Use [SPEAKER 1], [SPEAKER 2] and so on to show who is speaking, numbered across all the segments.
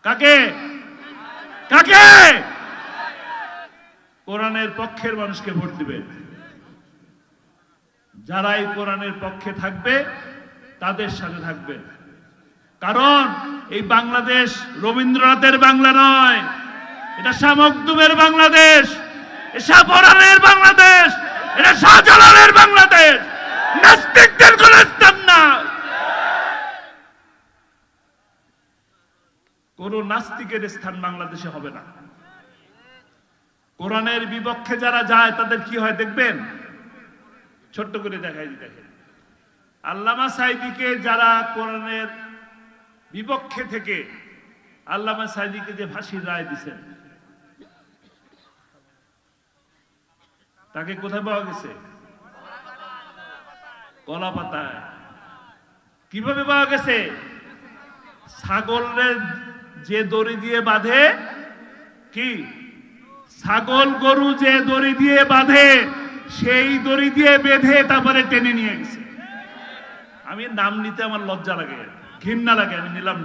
[SPEAKER 1] কাকে কাকে? কোরআনের পক্ষের মানুষকে ভোট দিবে। যারাই কোরআনের পক্ষে থাকবে তাদের সাথে থাকবে। কারণ এই বাংলাদেশ রবীন্দ্রনাথের বাংলা নয়, এটা শাহ মখদুমের বাংলাদেশ, শাহ পরানের বাংলাদেশ, এটা শাহজালালের বাংলাদেশ, নাস্তিকদের কোন স্থান না। কোন নাস্তিকের স্থান বাংলাদেশে হবে না। কোরআনের বিপক্ষে যারা যায় তাদের কি হয় দেখবেন, ছোট্ট করে দেখাই দেখেন। আল্লামা সাঈদীকে যারা কোরআনের বিপক্ষে থেকে আল্লামা সাঈদীকে যে ফাঁসির রায় দিয়েছেন, তাকে কোথায় পাওয়া গেছে? কলা পাতায়। কিভাবে পাওয়া গেছে? ছাগলের যে দড়ি দিয়ে বাঁধে, কি ছাগল গরু যে দড়ি দিয়ে বাঁধে, সেই দড়ি দিয়ে বেঁধে তারপরে টেনে নিয়ে গেছে। আমি নাম নিতে আমার লজ্জা লাগে, ঘৃণা লাগে, আমি নিলাম।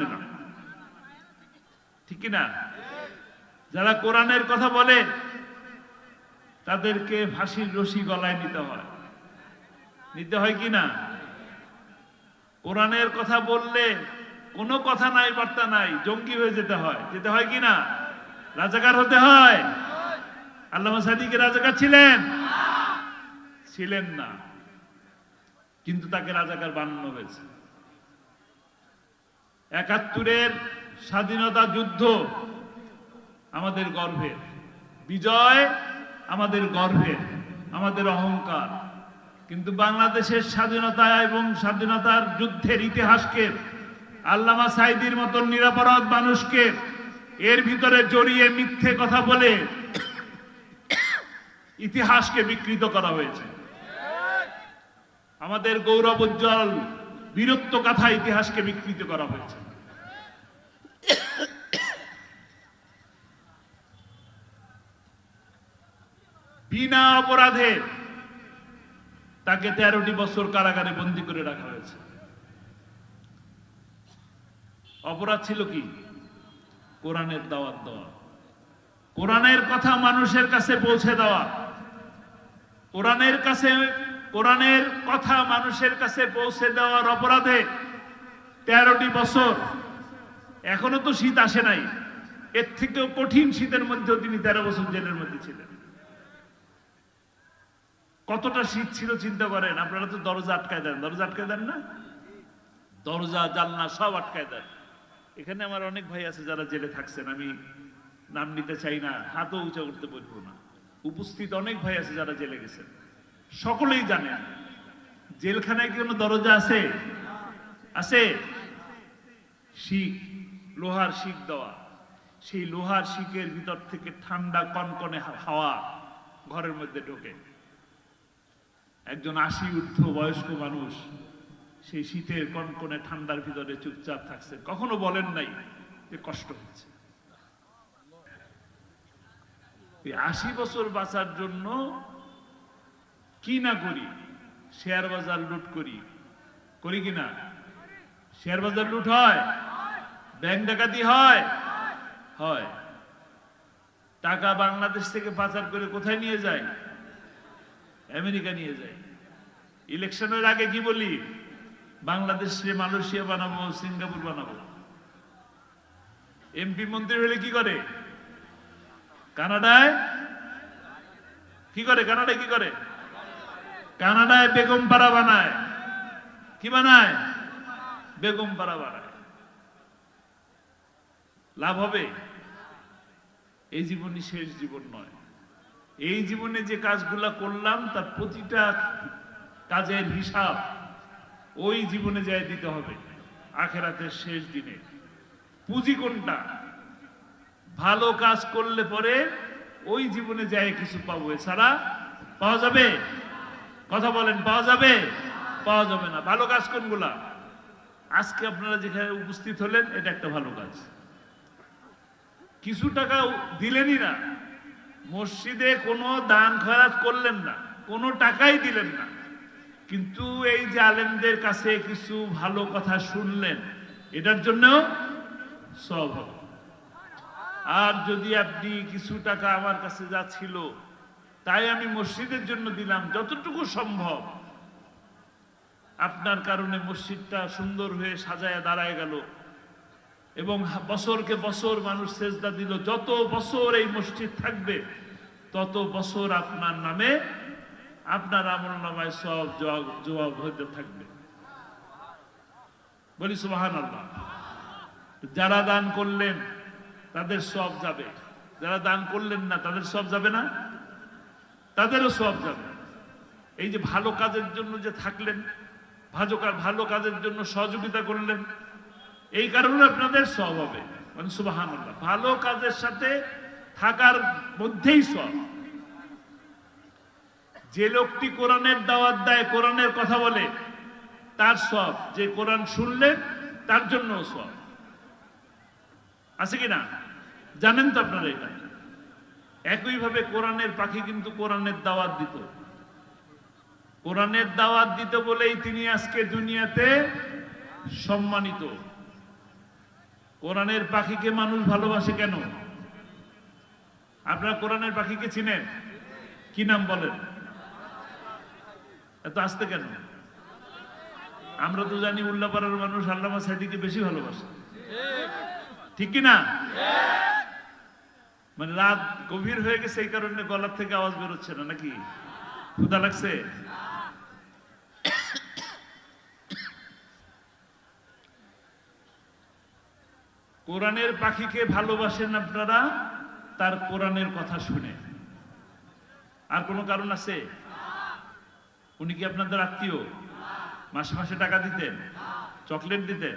[SPEAKER 1] ঠিক না? যারা কোরআনের কথা বলে তাদেরকে ফাঁসির রশি গলায় নিতে হয় কি না? কোরআনের কথা বললে কোনো কথা নাই, বার্তা নাই, জঙ্গি হয়ে যেতে হয় কি না? রাজাকার হতে হয়। আল্লামা সাঈদী রাজাকার ছিলেন না, কিন্তু তাকে রাজাকার বানানো হয়েছে। ৭১-এর স্বাধীনতা যুদ্ধ আমাদের গর্বের বিজয়, আমাদের গর্বের, আমাদের অহংকার। কিন্তু বাংলাদেশের স্বাধীনতা এবং স্বাধীনতার যুদ্ধের ইতিহাসকে আল্লামা সাঈদীর মতন নিরপরাধ মানুষকে এর ভিতরে জড়িয়ে মিথ্যে কথা বলে ইতিহাসকে বিকৃত করা হয়েছে। আমাদের গৌরব উজ্জ্বল বীরত্ব কথা ইতিহাসকে বিকৃত করা হয়েছে। বিনা অপরাধে তাকে 13টি বছর কারাগারে বন্দী করে রাখা হয়েছে। অপরাধ ছিল কি? কোরআনের দাওয়াত দেওয়া, কোরআনের কথা মানুষের কাছে পৌঁছে দেওয়া। কোরআনের কথা মানুষের কাছে পৌঁছে দেওয়ার অপরাধে 13টি বছর। এখনো তো শীত আসে নাই, এর থেকেও কঠিন শীতের মধ্যেও তিনি 13 বছর জেলের মধ্যে ছিলেন। কতটা শীত ছিল চিন্তা করেন। আপনারা তো দরজা আটকায় দেন না? দরজা জানলা সব আটকায় দেন। এখানে আমার অনেক ভাই আছে যারা জেলে থাকছেন, আমি নাম নিতে চাই না, হাতও উঁচা করতে বলবো না। উপস্থিত অনেক ভাই আছে যারা জেলে গেছেন, সকলেই জানেন জেলখানায় কি কোনো দরজা আছে? শিক, লোহার শিক দেওয়া। সেই লোহার শিকের ভিতর থেকে ঠান্ডা কনকনে হাওয়া ঘরের মধ্যে ঢোকে। একজন 80 ঊর্ধ্ব বয়স্ক মানুষ সেই শীতের কনকনে ঠান্ডার ভিতরে চুপচাপ থাকছে, কখনো বলেন নাই যে কষ্ট হচ্ছে। 80 বছর বাঁচার জন্য কি না করি, শেয়ার বাজার লুট করি কিনা? শেয়ার বাজার লুট হয়, ব্যাংক ডাকাতি হয়। টাকা বাংলাদেশ থেকে পাচার করে কোথায় নিয়ে যায়? আমেরিকা নিয়ে যায়। ইলেকশনের আগে কি বলি? বাংলাদেশে মালয়েশিয়া বানাবো, সিঙ্গাপুর বানাবো। এমপি মন্ত্রী হলে কি করে? কানাডায় কি করে? কানাডায় বেগমপাড়া বানায়। কি বানায়? বেগমপাড়া বানায়। লাভ হবে? এই জীবনই শেষ জীবন নয়। এই জীবনে যে কাজগুলা করলাম তার প্রতিটা কাজের হিসাব ওই জীবনে যায় দিতে হবে আখিরাতের শেষ দিনে। পুঁজি কোনটা? ভালো কাজ করলে পরে ওই জীবনে যায় কিছু পাবো, এছাড়া পাওয়া যাবে? কথা বলেন, পাওয়া যাবে না। ভালো কাজ কোনগুলা? আজকে আপনারা যেখানে উপস্থিত হলেন, এটা একটা ভালো কাজ। কিছু টাকা দিলেনই না, মসজিদে কোনো দান খয়রাত করলেন না, কোনো টাকাই দিলেন না, কিন্তু এই যে আলেমদের কাছে কিছু ভালো কথা শুনলেন, এটার জন্য সওয়াব হবে। আর যদি আপনি কিছু টাকা আমার কাছে যা ছিল তাই আমি মসজিদের জন্য দিলাম, যতটুকু সম্ভব। আপনার কারণে মসজিদটা সুন্দর হয়ে সাজায় দাঁড়ায় গেল এবং বছরকে বছর মানুষ সেজদা দিল। যত বছর এই মসজিদ থাকবে তত বছর আপনার নামে, আপনার আমলনামায় সব জবাব হতে থাকবে। বলি সুবহানাল্লাহ। যারা দান করলেন তাদের সব যাবে, যারা দান করলেন না তাদের সব যাবে না? তাদেরও সব যাবে। এই যে ভালো কাজের জন্য যে থাকলেন, ভালো কাজের জন্য সহযোগিতা করলেন, এই কারণে আপনাদের সব হবে। মানে সুবহানাল্লাহ। ভালো কাজের সাথে থাকার মধ্যেই সব। যে লোকটি কোরআনের দাওয়াত দেয়, কোরআনের কথা বলে, তার সব। যে কোরআন শুনলেন তার জন্য সব আছে কিনা জানেন তো আপনারা? এটা একইভাবে কোরআনের পাখি কিন্তু কোরআনের দাওয়াত দিত। কোরআনের দাওয়াত দিত বলেই তিনি আজকে দুনিয়াতে সম্মানিত। কোরআনের পাখিকে মানুষ ভালোবাসে কেন? আপনারা কোরআনের পাখিকে চিনেন? কি নাম বলেন? এত আসতে কেন? আমরা তো জানি উল্লাপাড়ার মানুষ আল্লামা সাইদিকে বেশি ভালোবাসে, ঠিক কিনা? মানে রাত গভীর হয়ে গেছে, এই কারণে গলার থেকে আওয়াজ বেরোচ্ছে না নাকি? ক্ষুধা লাগছে? কোরআনের পাখিকে ভালোবাসেন আপনারা তার কোরআনের কথা শুনে। আর কোনো কারণ আছে? উনি কি আপনাদের আত্মীয়? মাসে মাসে টাকা দিতেন, চকলেট দিতেন,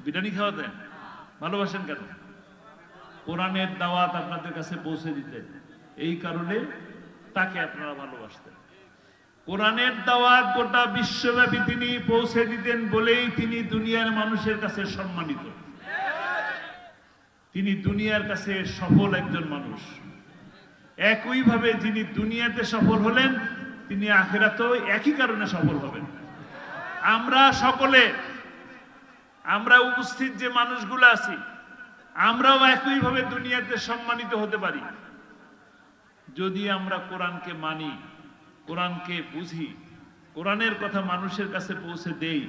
[SPEAKER 1] বিরিয়ানি খাওয়াতেন? ভালোবাসেন কেন? কোরআনের দাওয়াত আপনাদের কাছে পৌঁছে দিতেন, এই কারণে তাকে আপনারা ভালোবাসতেন। কোরআনের দাওয়াত গোটা বিশ্বব্যাপী তিনি পৌঁছে দিতেন বলেই তিনি দুনিয়ার মানুষের কাছে সম্মানিত। তিনি দুনিয়ার কাছে সফল একজন মানুষ। একইভাবে যিনি দুনিয়াতে সফল হলেন তিনি আখিরাতেও একই কারণে সফল হবেন। আমরা সকলে, আমরা উপস্থিত যে মানুষগুলো আছি, আমরাও একইভাবে দুনিয়াতে সম্মানিত হতে পারি যদি আমরা কোরআনকে মানি, কোরআনকে বুঝি, কোরআনের কথা মানুষের কাছে পৌঁছে দেই।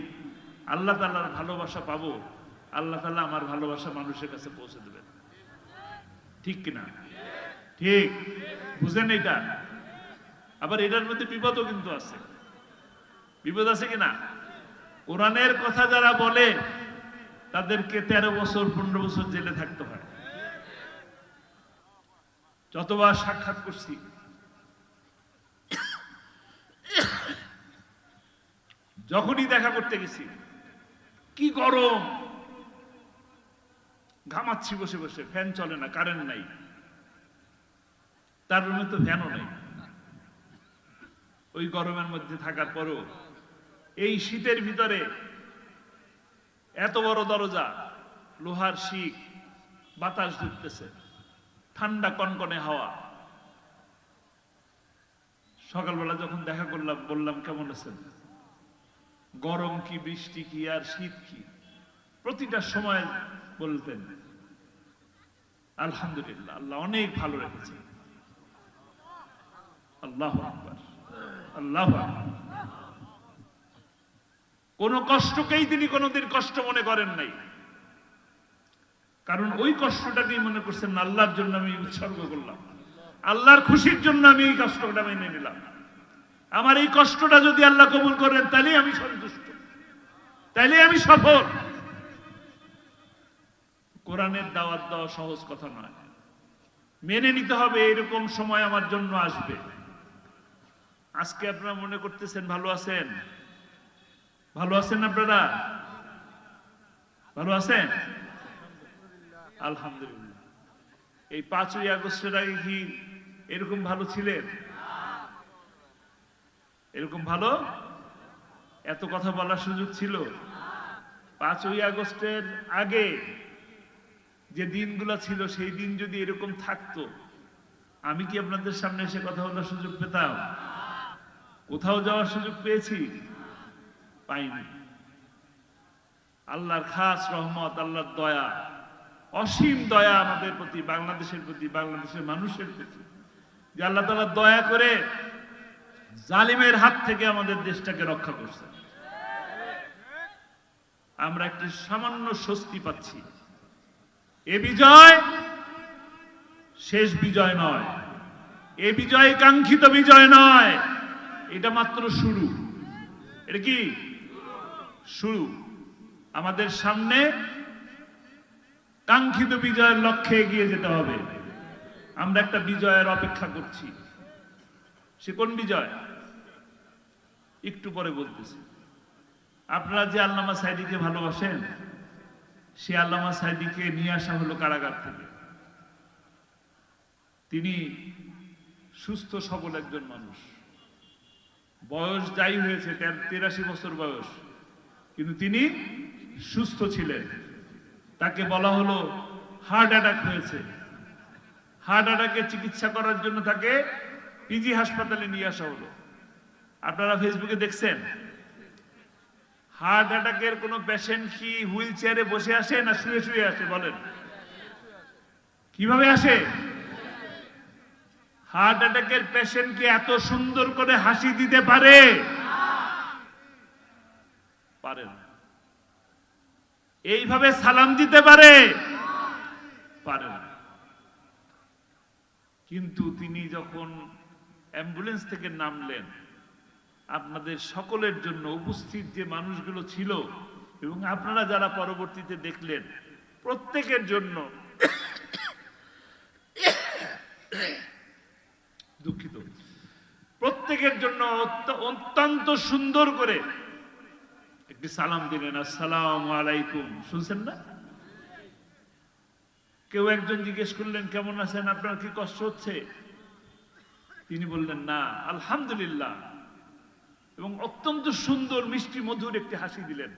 [SPEAKER 1] আল্লাহ তাআলার ভালোবাসা পাবো, আল্লাহ তাআলা আমার ভালোবাসা মানুষের কাছে পৌঁছে দেবেন। ঠিক কিনা? ঠিক বুঝেন এটা? আবার এটার মধ্যে বিপদও কিন্তু আছে। বিপদ আছে কিনা? কোরআনের কথা যারা বলে তাদেরকে 13 বছর 15 বছর জেলে থাকতে হয়। যতবার সাক্ষাৎ করছি, যখনই দেখা করতে গেছি, কি গরম, ঘামাচ্ছি বসে বসে, ফ্যান চলে না, কারেন্ট নাই, তার রুমে তো ফ্যানও নেই। ওই গরমের মধ্যে থাকার পরও এই শীতের ভিতরে এত বড় দরজা, লোহার শিক, বাতাস ঢুকতেছে, ঠান্ডা কনকনে হাওয়া। সকালবেলা যখন দেখা করলাম বললাম কেমন আছেন? গরম কি, বৃষ্টি কি, আর শীত কি, প্রতিটা সময় বলতেন আলহামদুলিল্লাহ, আল্লাহ অনেক ভালো রেখেছে। আল্লাহু আকবার, আল্লাহু আকবার। কোন কষ্টকেই তিনি কোনদিন কষ্ট মনে করেন নাই, কারণ ওই কষ্টটাকেই মনে করছেন আল্লাহর জন্য আমি উৎসর্গ করলাম, আল্লাহর খুশির জন্য আমি এই কষ্টটা মেনে নিলাম। আমার এই কষ্টটা যদি আল্লাহ কবুল করেন তাহলে আমি সন্তুষ্ট, তাইলে আমি সফল। কোরআনের দাওয়াত দেওয়া সহজ কথা নয়, মেনে নিতে হবে এরকম সময় আমার জন্য আসবে। আজকে আপনারা মনে করতেছেন ভালো আছেন, ভালো আছেন আপনারা? ভালো আছেন? আলহামদুলিল্লাহ। এই 5ই আগস্টের আগে কি এরকম ভালো ছিলেন? এরকম ভালো এত কথা বলার সুযোগ ছিল? 5ই আগস্টের আগে যে দিনগুলো ছিল সেই দিন যদি এরকম থাকতো, আমি কি আপনাদের সামনে এসে কথা বলার সুযোগ পেতাম? কোথাও যাওয়ার সুযোগ পেয়েছি? পাইনি। আল্লাহর খাস রহমত, আল্লাহর দয়া, অসীম দয়া আমাদের প্রতি, বাংলাদেশের প্রতি, বাংলাদেশের মানুষের প্রতি, যে আল্লাহ তাআলা দয়া করে জালিমের হাত থেকে আমাদের দেশটাকে রক্ষা করছে। আমরা একটি সামান্য স্বস্তি পাচ্ছি। এ বিজয় শেষ বিজয় নয়, এ বিজয় কাঙ্ক্ষিত বিজয় নয়, এটা মাত্র শুরু। এটা কি শুরু? আমাদের সামনে কাঙ্ক্ষিত বিজয়ের লক্ষ্যে এগিয়ে যেতে হবে। আমরা একটা বিজয়ের অপেক্ষা করছি। সে কোন বিজয়? একটু পরে বলতেছি। আপনারা যে আল্লামা সাঈদীকে ভালোবাসেন, সে আল্লামা সাঈদীকে নিয়ে আসা হলো কারাগার থেকে। তিনি সুস্থ সবল একজন মানুষ, বয়স যাই হয়েছে 83 বছর বয়স, কিন্তু তিনি সুস্থ ছিলেন। তাকে বলা হলো হার্ট অ্যাটাক হয়েছে। হার্ট অ্যাটাকের চিকিৎসা করার জন্য তাকে পিজি হাসপাতালে নিয়ে আসা হলো। আপনারা ফেসবুকে দেখছেন, হার্ট অ্যাটাকের কোন পেশেন্ট কি হুইল চেয়ারে বসে আসে না শুয়ে শুয়ে আসে? বলেন, কিভাবে আসে? হার্ট অ্যাটাকের পেশেন্ট কি এত সুন্দর করে হাসি দিতে পারে? পারে না। এইভাবে সালাম দিতে পারে? পারে না। কিন্তু তিনি যখন অ্যাম্বুলেন্স থেকে নামলেন, আপনাদের সকলের জন্য, উপস্থিত যে মানুষগুলো ছিল এবং আপনারা যারা পরবর্তীতে দেখলেন, প্রত্যেকের জন্য, দুঃখিত, প্রত্যেকের জন্য অত্যন্ত সুন্দর করে একটি সালাম দিলেন, আসসালামু আলাইকুম। শুনছেন না? কেউ একজন জিজ্ঞেস করলেন, কেমন আছেন, আপনার কি কষ্ট হচ্ছে? তিনি বললেন, না, আলহামদুলিল্লাহ। এবং অত্যন্ত সুন্দর মিষ্টি মধুর একটি হাসি দিলেন।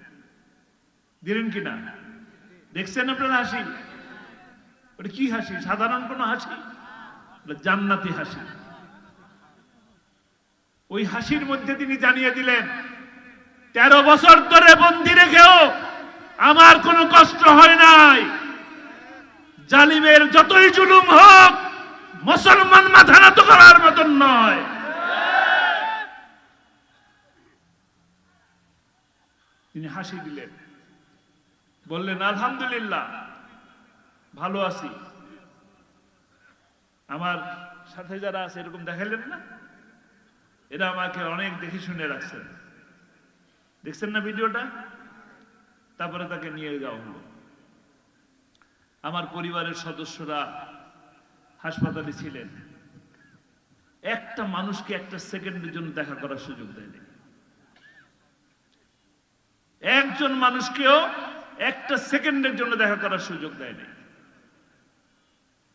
[SPEAKER 1] দিলেন কিনা? দেখছেন আপনার হাসি? ওটা কি হাসি? সাধারণ কোনো হাসি? জান্নাতি হাসি। ওই হাসির মধ্যে তিনি জানিয়ে দিলেন, 13 বছর ধরে বন্দী রেখেও আমার কোনো কষ্ট হয় নাই। জালিমের যতই জুলুম হোক, মুসলমান মাথা নত করার মতন নয়। তিনি হাসি দিলেন, বললেন, আলহামদুলিল্লাহ, ভালো আছি। আমার সাথে যারা আছে এরকম দেখালেন না? এরা আমাকে অনেক দেখে শুনে রাখছেন। দেখছেন না ভিডিওটা? তারপরে তাকে নিয়ে যাওয়া হলো। আমার পরিবারের সদস্যরা হাসপাতালে ছিলেন। একটা মানুষকে একটা সেকেন্ডের জন্য দেখা করার সুযোগ দেয়নি। একজন মানুষকেও একটা সেকেন্ডের জন্য দেখা করার সুযোগ দেয়নি।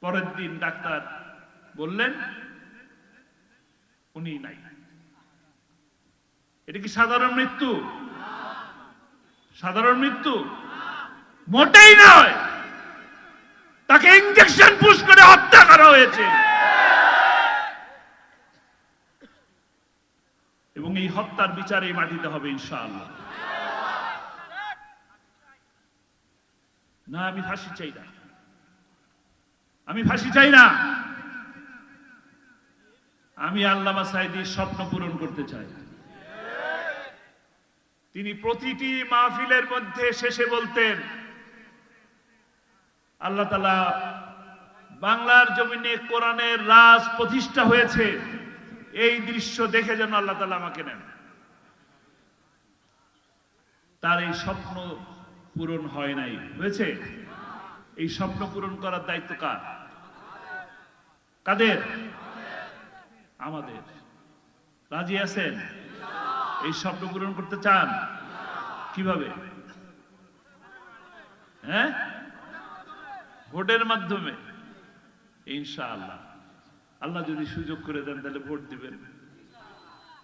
[SPEAKER 1] পরের দিন ডাক্তার বললেন উনি নাই। এটা কি সাধারণ মৃত্যু? সাধারণ মৃত্যু মোটেই নয়। তাকে ইনজেকশন পুশ করে হত্যা করা হয়েছে, এবং এই হত্যার বিচার এই মাটিতে হবে ইনশাআল্লাহ। না, আমি ফাঁসি চাই না, আমি ফাঁসি চাই না। আমি আল্লামা সাঈদীর স্বপ্ন পূরণ করতে চাই। তিনি প্রতিটি মাহফিলের মধ্যে শেষে বলতেন, আল্লাহ তাআলা বাংলার জমিনে কোরআনের রাজ প্রতিষ্ঠা হয়েছে, এই দৃশ্য দেখে যেন আল্লাহ তাআলা আমাকে নেন। তার এই স্বপ্ন পূরণ হয় নাই, হয়েছে? এই স্বপ্ন পূরণ করার দায়িত্ব কার? কাদের? আমাদের। রাজি আছেন? এই স্বপ্ন পূরণ করতে চান? কিভাবে? হ্যাঁ, ভোটের মাধ্যমে ইনশাআল্লাহ। আল্লাহ যদি সুযোগ করে দেন তাহলে ভোট দিবেন।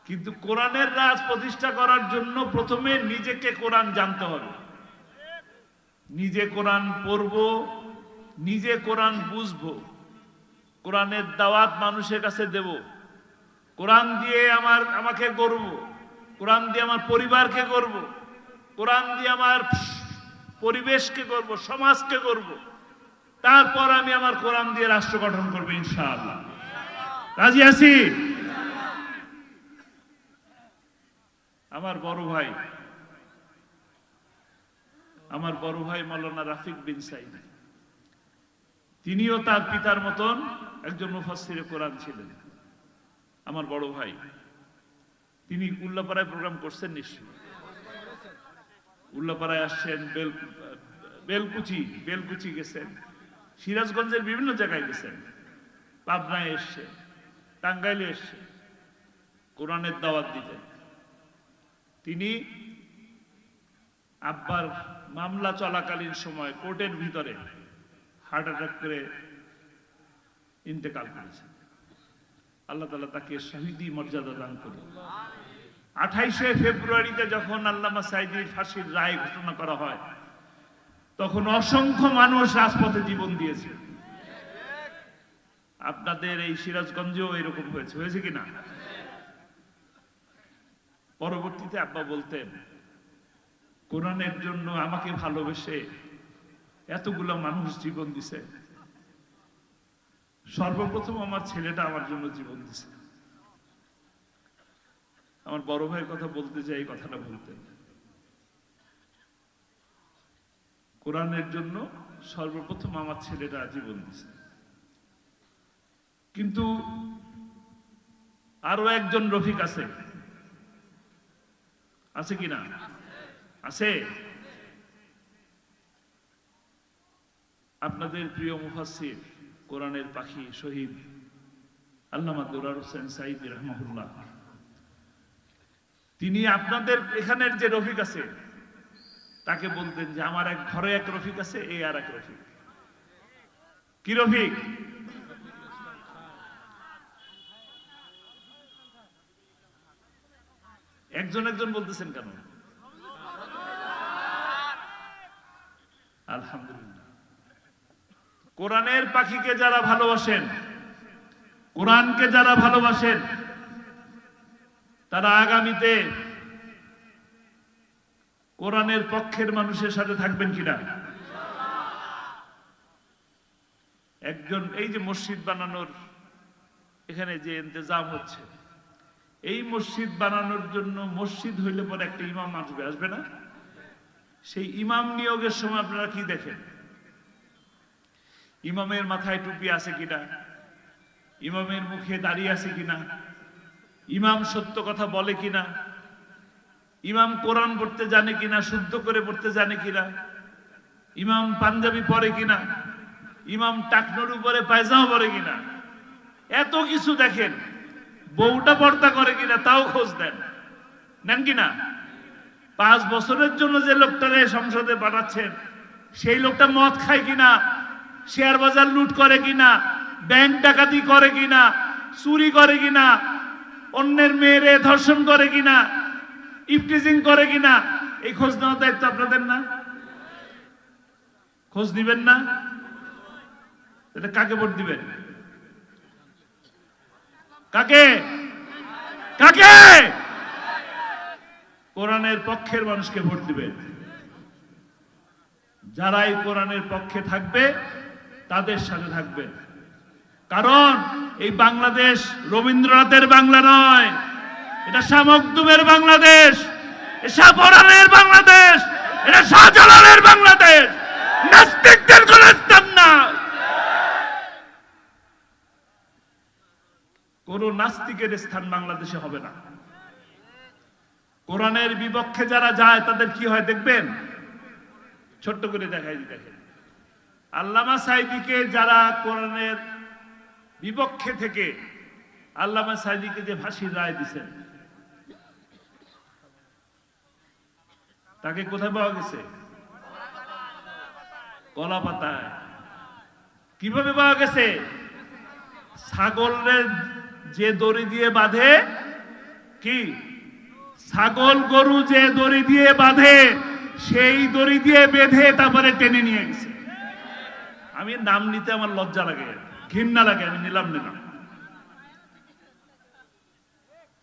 [SPEAKER 1] কিন্তু কোরআনের রাজ প্রতিষ্ঠা করার জন্য প্রথমে নিজেকে কোরআন জানতে হবে। নিজে কোরআন পড়বো, নিজে কোরআন বুঝবো, কোরআনের দাওয়াত মানুষের কাছে দেব, কোরআন দিয়ে আমাকে গড়ব, কোরআন দিয়ে আমার পরিবারকে গড়ব, কোরআন দিয়ে আমার পরিবেশকে গড়ব, সমাজকে গড়ব। তারপর আমি আমার কোরআন দিয়ে রাষ্ট্র গঠন করবো ইনশাআল্লাহ। রাজি আছি? আমার বড় ভাই মাওলানা রাফিক বিন সাইদ, তিনিও তার পিতার মতন একজন মুফাসসিরে কোরআন ছিলেন। আমার বড় ভাই, তিনি উল্লাপাড়ায় প্রোগ্রাম করছেন নিশ্চয়ই। উল্লাপাড়ায় আসছেন, বেলকুচি গেছেন, সিরাজগঞ্জের বিভিন্ন জায়গায় গেছেন, পাবনায় এসছে, টাঙ্গাইলে এসছে কোরআনের দাওয়াত দিতে। তিনি আব্বার মামলা চলাকালীন সময় কোর্টের ভিতরে হার্ট অ্যাটাক করে ইন্তেকাল করেছেন। আল্লাহ তাআলা তাকে শহীদি মর্যাদা দান করুন। 28শে ফেব্রুয়ারিতে যখন আল্লামা সাঈদীর ফাঁসির রায় ঘোষণা করা হয়, তখন অসংখ্য মানুষ রাজপথে জীবন দিয়েছে। আপনাদের এই সিরাজগঞ্জেও এরকম হয়েছে কিনা? পরবর্তীতে আব্বা বলতেন, কোরআনের জন্য আমাকে ভালোবেসে এতগুলো মানুষ জীবন দিছে, সর্বপ্রথম আমার ছেলেটা আমার জন্য জীবন দিছে। আমার বড় ভাইয়ের কথা বলতে চাই, এই কথাটা বলতেন, কোরআনের জন্য সর্বপ্রথম আমার ছেলেটা জীবন দিছে। কিন্তু আরো একজন রফিক আছে কিনা? আছে। আপনাদের প্রিয় মুফাসসির, কোরআনের পাখি, শহীদ আল্লামা দুরার হোসেন সাঈদী রাহমাহুল্লাহ, তিনি আপনাদের এখানের যে রফিক আছে তাকে বলতেন যে আমার এক ঘরে এক রফিক আছে, এই আর এক রফিক। কি রফিক? একজন বলতেছেন কেন? আলহামদুলিল্লাহ। কোরআনের পাখিকে যারা ভালোবাসেন, কোরআনকে যারা ভালোবাসেন, তারা আগামীতে কোরআনের পক্ষের মানুষের সাথে থাকবেন কিনা? একজন, এই যে মসজিদ বানানোর এখানে যে ইন্তজাম হচ্ছে, এই মসজিদ বানানোর জন্য মসজিদ হইলে পরে একটা ইমাম আসবে না? সেই ইমাম নিয়োগের সময় আপনারা কি দেখেন? ইমামের মাথায় টুপি আছে কিনা, ইমামের মুখে দাড়ি আছে কিনা, ইমাম সত্য কথা বলে কিনা, ইমাম কোরআন পড়তে জানে কিনা, শুদ্ধ করে পড়তে জানে কিনা, ইমাম পাঞ্জাবি পরে কিনা, ইমাম টাকনোর উপরে পায়জামা পরে কিনা, এত কিছু দেখেন। বউটা পর্দা করে কিনা তাও খোঁজ নেন কিনা? 5 বছরের জন্য যে লোকটারে সংসদে পাঠাচ্ছেন, সেই লোকটা মদ খায় কিনা, শেয়ার বাজার লুট করে কিনা, ব্যাংক ডাকাতি করে কিনা, চুরি করে কিনা, অন্যের মেয়েরে ধর্ষণ করে কিনা, ইফটিজিং করে কিনা, এই খোঁজ নেওয়ার দায়িত্ব আপনাদের না? খোঁজ নিবেন না? এটা কাকে ভোট দিবেন? কাকে? কোরআনের পক্ষের মানুষকে ভোট দিবেন। যারাই কোরআনের পক্ষে থাকবে তাদের সাথে থাকবেন। কারণ এই বাংলাদেশ রবীন্দ্রনাথের বাংলা নয়, এটা শাহ মখদুমের বাংলাদেশ, শাহ পরানের বাংলাদেশ, এটা শাহজালালের বাংলাদেশ, নাস্তিকদের কোন স্থান না। কোন নাস্তিকের স্থান বাংলাদেশে হবে না। কোরআনের বিপক্ষে যারা যায় তাদের কি হয় দেখবেন। ছোট্ট করে দেখাই দেখেন, আল্লামা সাঈদীকে যারা কোরআনের বিপক্ষে থেকে আল্লামা সাঈদীকে যে ফাঁসির রায় দিয়েছেন, তাকে কোথায় পাওয়া গেছে? কলা পাতায়। কিভাবে পাওয়া গেছে? ছাগলের যে দড়ি দিয়ে বাঁধে, কি ছাগল গরু যে দড়ি দিয়ে বাঁধে, সেই দড়ি দিয়ে বেঁধে তারপরে টেনে নিয়ে গেছে। আমি নাম নিতে আমার লজ্জা লাগে, ঘৃণা লাগে, আমি নিলাম।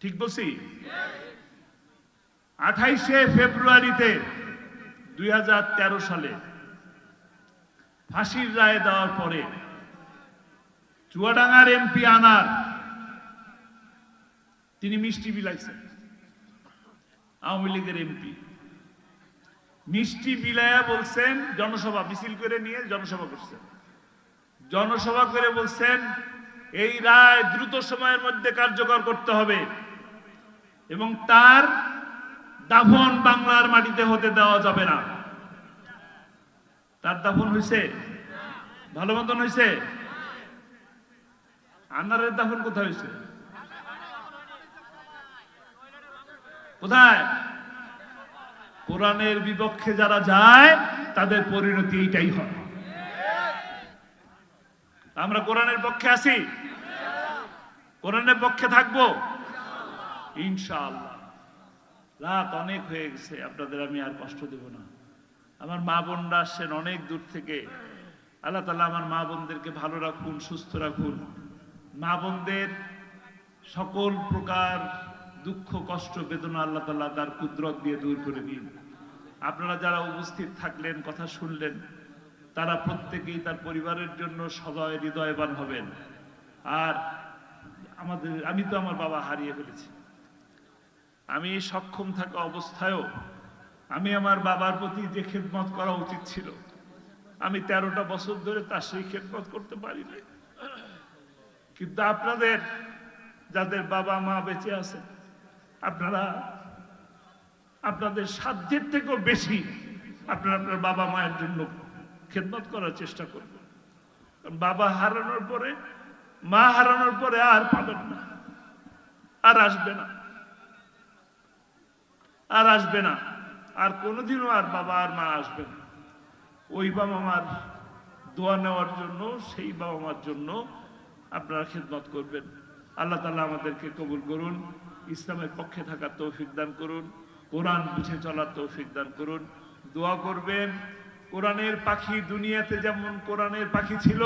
[SPEAKER 1] ঠিক বলছি? 28শে ফেব্রুয়ারিতে 2013 সালে ফাঁসির রায় দেওয়ার পরে চুয়াডাঙ্গার এমপি আনার তিনি মিষ্টি বিলাইছেন। আওয়ামী লীগের এমপি মিষ্টি বিলায়া বলছেন, জনসভা মিছিল করে নিয়ে জনসভা করছেন, জনসভা করে বলছেন এই রায় দ্রুত সময়ের মধ্যে কার্যকর করতে হবে এবং তার দাফন বাংলার মাটিতে হতে দেওয়া যাবে না। তার দাফন হয়েছে? ভালো মতন হয়েছে? আনারের দাফন কোথায় হয়েছে? কোথায়? কোরআনের বিপক্ষে যারা যায় তাদের পরিণতি এইটাই হয়। আমরা কোরআনের পক্ষে আছি, কোরআনের পক্ষে থাকবো ইনশাআল্লাহ। রাত অনেক হয়ে গেছে, আপনাদের আমি আর কষ্ট দেব না। আমার মা বোনরা আসছেন অনেক দূর থেকে। আল্লাহ তাআলা আমার মা বোনদেরকে ভালো রাখুন, সুস্থ রাখুন। মা বোনদের সকল প্রকার দুঃখ কষ্ট বেদনা আল্লাহ তাআলা তার কুদরত দিয়ে দূর করে দিন। আপনারা যারা উপস্থিত থাকলেন, কথা শুনলেন, তারা প্রত্যেকেই তার পরিবারের জন্য সদয় হৃদয়বান হবেন। আর আমি তো আমার বাবা হারিয়ে ফেলেছি। আমি সক্ষম থাকা অবস্থায়ও আমি আমার বাবার প্রতি যে খেদমত করা উচিত ছিল, আমি 13টা বছর ধরে তার সেই খেদমত করতে পারিনি। কিন্তু আপনাদের যাদের বাবা মা বেঁচে আছেন, আপনারা আপনাদের সাধ্যের থেকেও বেশি আপনারা আপনার বাবা মায়ের জন্য খেদমত করার চেষ্টা করবেন। বাবা হারানোর পরে, মা হারানোর পরে আর পাবেন না, আর আসবে না, আর আসবে না, আর কোনোদিনও আর বাবা আর মা আসবে না। ওই বাবা মার দোয়া নেওয়ার জন্য, সেই বাবা মার জন্য আপনারা খেদমত করবেন। আল্লাহ তাআলা আমাদেরকে কবুল করুন, ইসলামের পক্ষে থাকার তৌফিক দান করুন, কোরআন বুঝে চলার তৌফিক দান করুন। দোয়া করবেন কোরআনের পাখি দুনিয়াতে যেমন কোরআনের পাখি ছিল,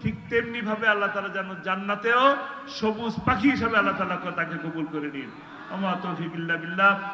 [SPEAKER 1] ঠিক তেমনি ভাবে আল্লাহ তাআলা যেন জান্নাতেও সবুজ পাখি হিসাবে আল্লাহ তাআলা তাকে কবুল করে নিন। আমা তৌফিক ইল্লা বিল্লাহ।